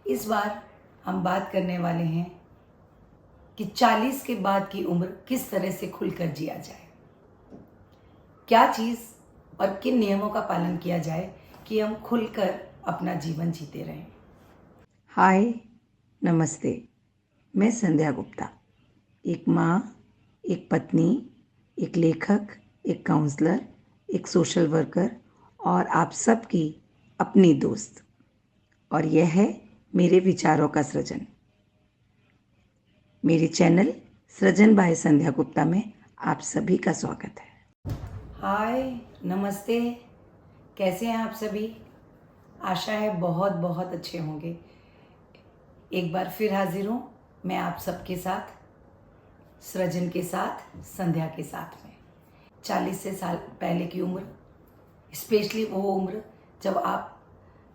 इस बार हम बात करने वाले हैं कि 40 के बाद की उम्र किस तरह से खुलकर जिया जाए। क्या चीज़ और किन नियमों का पालन किया जाए कि हम खुलकर अपना जीवन जीते रहें। हाय, नमस्ते। मैं संध्या गुप्ता, एक माँ, एक पत्नी, एक लेखक, एक काउंसलर, एक सोशल वर्कर और आप सबकी अपनी दोस्त। और यह है मेरे विचारों का सृजन। मेरे चैनल सृजन बाय संध्या गुप्ता में आप सभी का स्वागत है। हाय, नमस्ते। कैसे हैं आप सभी? आशा है बहुत बहुत अच्छे होंगे। एक बार फिर हाजिर हूँ मैं आप सबके साथ, सृजन के साथ, संध्या के साथ में। 40 से साल पहले की उम्र, स्पेशली वो उम्र जब आप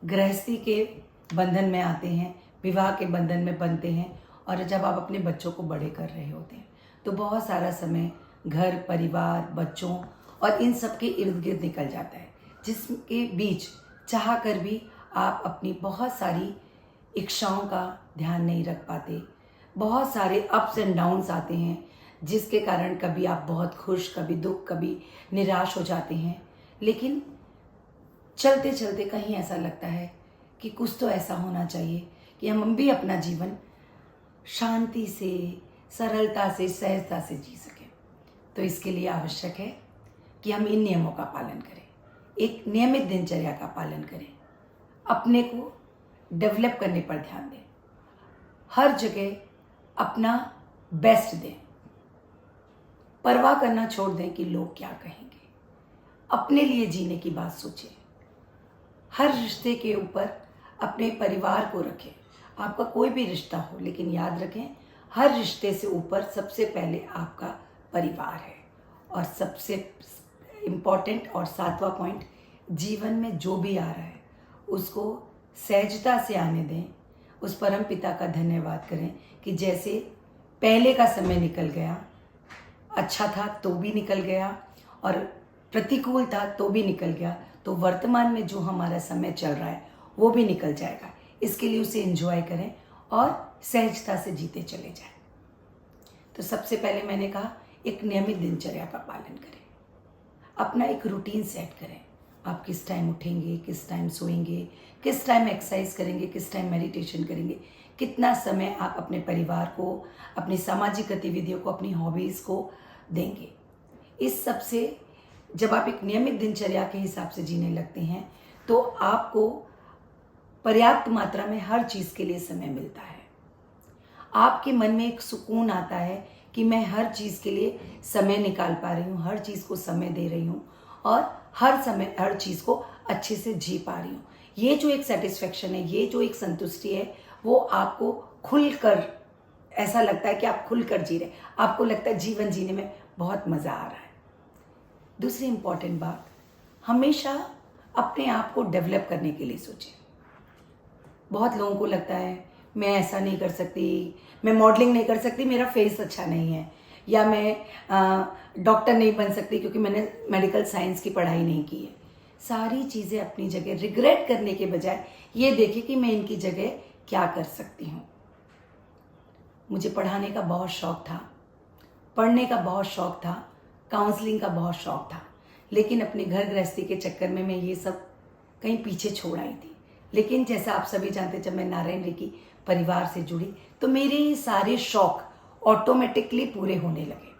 गृहस्थी के बंधन में आते हैं, विवाह के बंधन में बनते हैं और जब आप अपने बच्चों को बड़े कर रहे होते हैं, तो बहुत सारा समय घर, परिवार, बच्चों और इन सब के इर्द गिर्द निकल जाता है, जिसके बीच चाह कर भी आप अपनी बहुत सारी इच्छाओं का ध्यान नहीं रख पाते। बहुत सारे अप्स एंड डाउन्स आते हैं, जिसके कारण कभी आप बहुत खुश, कभी दुख, कभी निराश हो जाते हैं। लेकिन चलते चलते कहीं ऐसा लगता है कि कुछ तो ऐसा होना चाहिए कि हम भी अपना जीवन शांति से, सरलता से, सहजता से जी सकें। तो इसके लिए आवश्यक है कि हम इन नियमों का पालन करें, एक नियमित दिनचर्या का पालन करें, अपने को डेवलप करने पर ध्यान दें, हर जगह अपना बेस्ट दें, परवाह करना छोड़ दें कि लोग क्या कहेंगे, अपने लिए जीने की बात सोचें, हर रिश्ते के ऊपर अपने परिवार को रखें। आपका कोई भी रिश्ता हो, लेकिन याद रखें हर रिश्ते से ऊपर सबसे पहले आपका परिवार है। और सबसे इम्पॉर्टेंट और 7वां पॉइंट, जीवन में जो भी आ रहा है उसको सहजता से आने दें। उस परम पिता का धन्यवाद करें कि जैसे पहले का समय निकल गया, अच्छा था तो भी निकल गया और प्रतिकूल था तो भी निकल गया, तो वर्तमान में जो हमारा समय चल रहा है वो भी निकल जाएगा। इसके लिए उसे एंजॉय करें और सहजता से जीते चले जाएं। तो सबसे पहले मैंने कहा, एक नियमित दिनचर्या का पालन करें, अपना एक रूटीन सेट करें। आप किस टाइम उठेंगे, किस टाइम सोएंगे, किस टाइम एक्सरसाइज करेंगे, किस टाइम मेडिटेशन करेंगे, कितना समय आप अपने परिवार को, अपनी सामाजिक गतिविधियों को, अपनी हॉबीज़ को देंगे। इस सब से जब आप एक नियमित दिनचर्या के हिसाब से जीने लगते हैं तो आपको पर्याप्त मात्रा में हर चीज़ के लिए समय मिलता है। आपके मन में एक सुकून आता है कि मैं हर चीज़ के लिए समय निकाल पा रही हूँ, हर चीज़ को समय दे रही हूँ और हर समय हर चीज़ को अच्छे से जी पा रही हूँ। ये जो एक सेटिस्फेक्शन है, ये जो एक संतुष्टि है, वो आपको खुलकर ऐसा लगता है कि आप खुलकर जी रहे, आपको लगता है जीवन जीने में बहुत मज़ा आ रहा है। दूसरी इम्पॉर्टेंट बात, हमेशा अपने आप को डेवलप करने के लिए सोचें। बहुत लोगों को लगता है मैं ऐसा नहीं कर सकती, मैं मॉडलिंग नहीं कर सकती, मेरा फेस अच्छा नहीं है, या मैं डॉक्टर नहीं बन सकती क्योंकि मैंने मेडिकल साइंस की पढ़ाई नहीं की है। सारी चीज़ें अपनी जगह, रिग्रेट करने के बजाय ये देखें कि मैं इनकी जगह क्या कर सकती हूँ। मुझे पढ़ाने का बहुत शौक़ था, पढ़ने का बहुत शौक़ था, काउंसलिंग का बहुत शौक़ था, लेकिन अपने घर गृहस्थी के चक्कर में मैं ये सब कहीं पीछे छोड़ आई थी। लेकिन जैसा आप सभी जानते हैं, जब मैं नारायण रेड्डी परिवार से जुड़ी तो मेरे ये सारे शौक़ ऑटोमेटिकली पूरे होने लगे।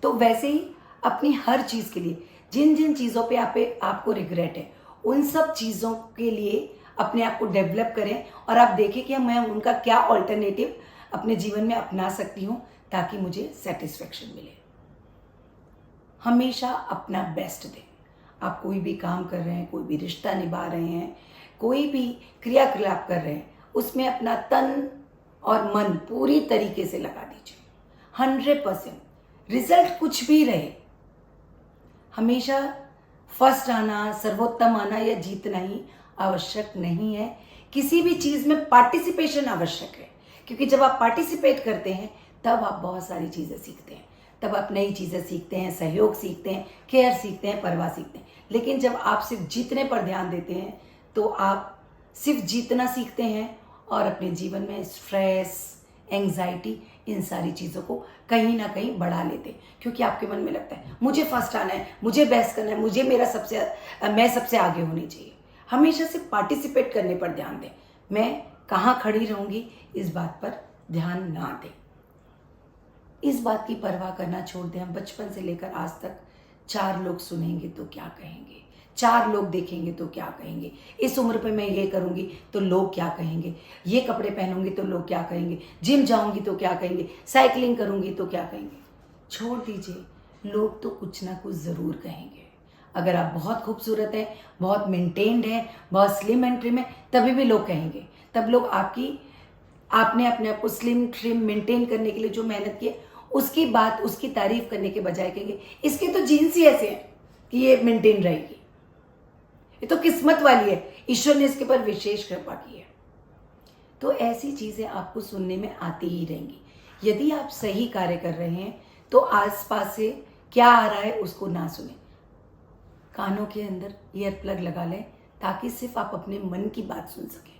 तो वैसे ही अपनी हर चीज़ के लिए, जिन जिन चीज़ों पे आपको रिग्रेट है, उन सब चीज़ों के लिए अपने आप को डेवलप करें और आप देखें कि मैं उनका क्या ऑल्टरनेटिव अपने जीवन में अपना सकती हूँ ताकि मुझे सेटिस्फेक्शन मिले। हमेशा अपना बेस्ट दें। आप कोई भी काम कर रहे हैं, कोई भी रिश्ता निभा रहे हैं, कोई भी क्रियाकलाप कर रहे हैं, उसमें अपना तन और मन पूरी तरीके से लगा दीजिए, 100%। रिजल्ट कुछ भी रहे, हमेशा फर्स्ट आना, सर्वोत्तम आना या जीतना ही आवश्यक नहीं है। किसी भी चीज़ में पार्टिसिपेशन आवश्यक है, क्योंकि जब आप पार्टिसिपेट करते हैं तब आप बहुत सारी चीज़ें सीखते हैं, तब आप नई चीज़ें सीखते हैं, सहयोग सीखते हैं, केयर सीखते हैं, परवाह सीखते हैं। लेकिन जब आप सिर्फ जीतने पर ध्यान देते हैं तो आप सिर्फ जीतना सीखते हैं और अपने जीवन में स्ट्रेस, एंग्जाइटी, इन सारी चीज़ों को कहीं ना कहीं बढ़ा लेते हैं, क्योंकि आपके मन में लगता है मुझे फर्स्ट आना है, मुझे बेस्ट करना है, मुझे मैं सबसे आगे होनी चाहिए। हमेशा से पार्टिसिपेट करने पर ध्यान दें, मैं कहाँ खड़ी रहूँगी इस बात पर ध्यान ना दें। इस बात की परवाह करना छोड़ दें। हम बचपन से लेकर आज तक 4 लोग सुनेंगे तो क्या कहेंगे, 4 लोग देखेंगे तो क्या कहेंगे, इस उम्र पे मैं ये करूँगी तो लोग क्या कहेंगे, ये कपड़े पहनूंगी तो लोग क्या कहेंगे, जिम जाऊंगी तो क्या कहेंगे, साइकिलिंग करूंगी तो क्या कहेंगे। छोड़ दीजिए, लोग तो कुछ ना कुछ ज़रूर कहेंगे। अगर आप बहुत खूबसूरत हैं, बहुत मेंटेन्ड हैं, बहुत स्लिम एंड ट्रिम है, तभी भी लोग कहेंगे। तब लोग आपने अपने आप को स्लिम ट्रिम मेंटेन करने के लिए जो मेहनत की है, उसकी तारीफ करने के बजाय कहेंगे इसके तो जीन्स ही ऐसे हैं कि ये मेंटेन रहेगी, ये तो किस्मत वाली है, ईश्वर ने इसके पर विशेष कृपा की है। तो ऐसी चीजें आपको सुनने में आती ही रहेंगी। यदि आप सही कार्य कर रहे हैं तो आसपास से क्या आ रहा है उसको ना सुने, कानों के अंदर ईयर प्लग लगा लें ताकि सिर्फ आप अपने मन की बात सुन सकें,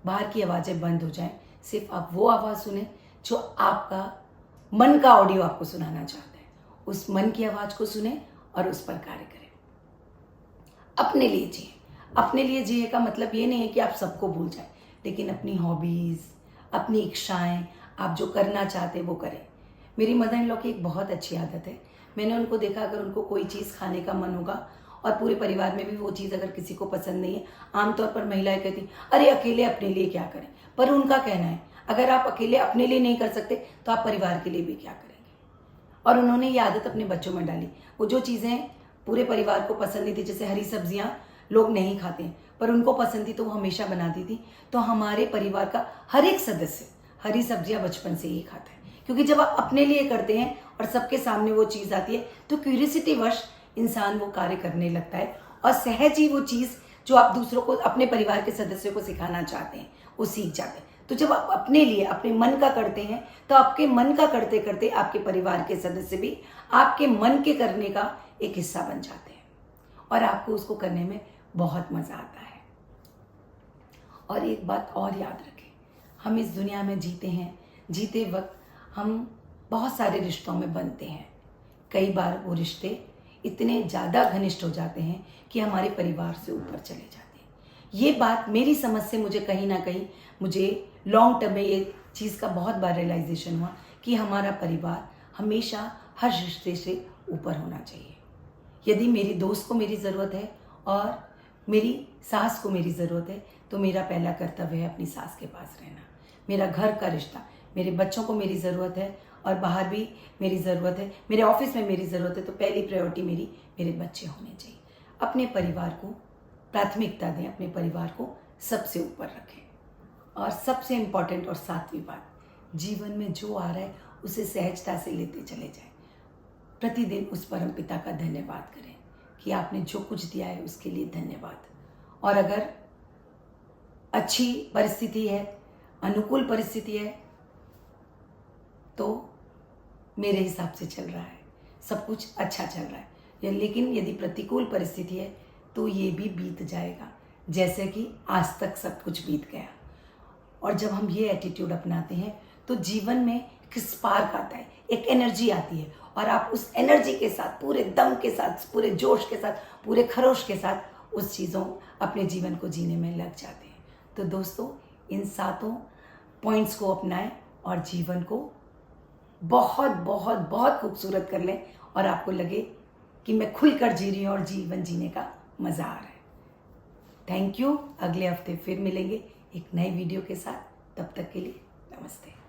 बाहर की आवाजें बंद हो जाएं, सिर्फ आप वो आवाज सुने जो आपका मन का ऑडियो आपको सुनाना चाहता है। उस मन की आवाज को सुने और उस पर कार्य करें। अपने लिए जिए। अपने लिए जिए का मतलब ये नहीं है कि आप सबको भूल जाएं, लेकिन अपनी हॉबीज, अपनी इच्छाएं, आप जो करना चाहते हैं वो करें। मेरी मदर इन लॉ की एक बहुत अच्छी आदत है, मैंने उनको देखा, अगर उनको कोई चीज़ खाने का मन होगा और पूरे परिवार में भी वो चीज़ अगर किसी को पसंद नहीं है, आमतौर पर महिलाएं कहती अरे अकेले अपने लिए क्या करें, पर उनका कहना है अगर आप अकेले अपने लिए नहीं कर सकते तो आप परिवार के लिए भी क्या करेंगे। और उन्होंने ये आदत अपने बच्चों में डाली। वो जो चीज़ें पूरे परिवार को पसंद नहीं थी, जैसे हरी सब्जियां लोग नहीं खाते हैं पर उनको पसंद थी, तो वो हमेशा बनाती थी। तो हमारे परिवार का हर एक सदस्य हरी सब्जियां बचपन से ही खाता है, क्योंकि जब आप अपने लिए करते हैं और सबके सामने वो चीज़ आती है तो क्यूरियोसिटी वश इंसान वो कार्य करने लगता है और सहज ही वो चीज़ जो आप दूसरों को, अपने परिवार के सदस्यों को सिखाना चाहते हैं, वो सीख जाते हैं। तो जब आप अपने लिए, अपने मन का करते हैं तो आपके मन का करते करते आपके परिवार के सदस्य भी आपके मन के करने का एक हिस्सा बन जाते हैं और आपको उसको करने में बहुत मज़ा आता है। और एक बात और याद रखें, हम इस दुनिया में जीते हैं, जीते वक्त हम बहुत सारे रिश्तों में बनते हैं। कई बार वो रिश्ते इतने ज़्यादा घनिष्ठ हो जाते हैं कि हमारे परिवार से ऊपर चले जाते हैं। ये बात मेरी समझ से मुझे कहीं ना कहीं, मुझे लॉन्ग टर्म में ये चीज़ का बहुत बार रियलाइजेशन हुआ कि हमारा परिवार हमेशा हर रिश्ते से ऊपर होना चाहिए। यदि मेरी दोस्त को मेरी ज़रूरत है और मेरी सास को मेरी ज़रूरत है तो मेरा पहला कर्तव्य है अपनी सास के पास रहना। मेरा घर का रिश्ता, मेरे बच्चों को मेरी ज़रूरत है और बाहर भी मेरी ज़रूरत है, मेरे ऑफिस में मेरी ज़रूरत है, तो पहली प्रायोरिटी मेरी मेरे बच्चे होने चाहिए। अपने परिवार को प्राथमिकता दें, अपने परिवार को सबसे ऊपर रखें। और सबसे इम्पॉर्टेंट और 7वीं बात, जीवन में जो आ रहा है उसे सहजता से लेते चले जाएं। प्रतिदिन उस परमपिता का धन्यवाद करें कि आपने जो कुछ दिया है उसके लिए धन्यवाद। और अगर अच्छी परिस्थिति है, अनुकूल परिस्थिति है, तो मेरे हिसाब से चल रहा है, सब कुछ अच्छा चल रहा है। लेकिन यदि प्रतिकूल परिस्थिति है तो ये भी बीत जाएगा, जैसे कि आज तक सब कुछ बीत गया। और जब हम ये एटीट्यूड अपनाते हैं तो जीवन में एक स्पार्क आता है, एक एनर्जी आती है और आप उस एनर्जी के साथ, पूरे दम के साथ, पूरे जोश के साथ, पूरे खरोश के साथ उस चीज़ों, अपने जीवन को जीने में लग जाते हैं। तो दोस्तों, इन 7 पॉइंट्स को अपनाएं और जीवन को बहुत बहुत बहुत खूबसूरत कर लें और आपको लगे कि मैं खुलकर जी रही हूँ और जीवन जीने का मज़ा आ रहा है। Thank you. अगले हफ्ते फिर मिलेंगे एक नए वीडियो के साथ। तब तक के लिए नमस्ते।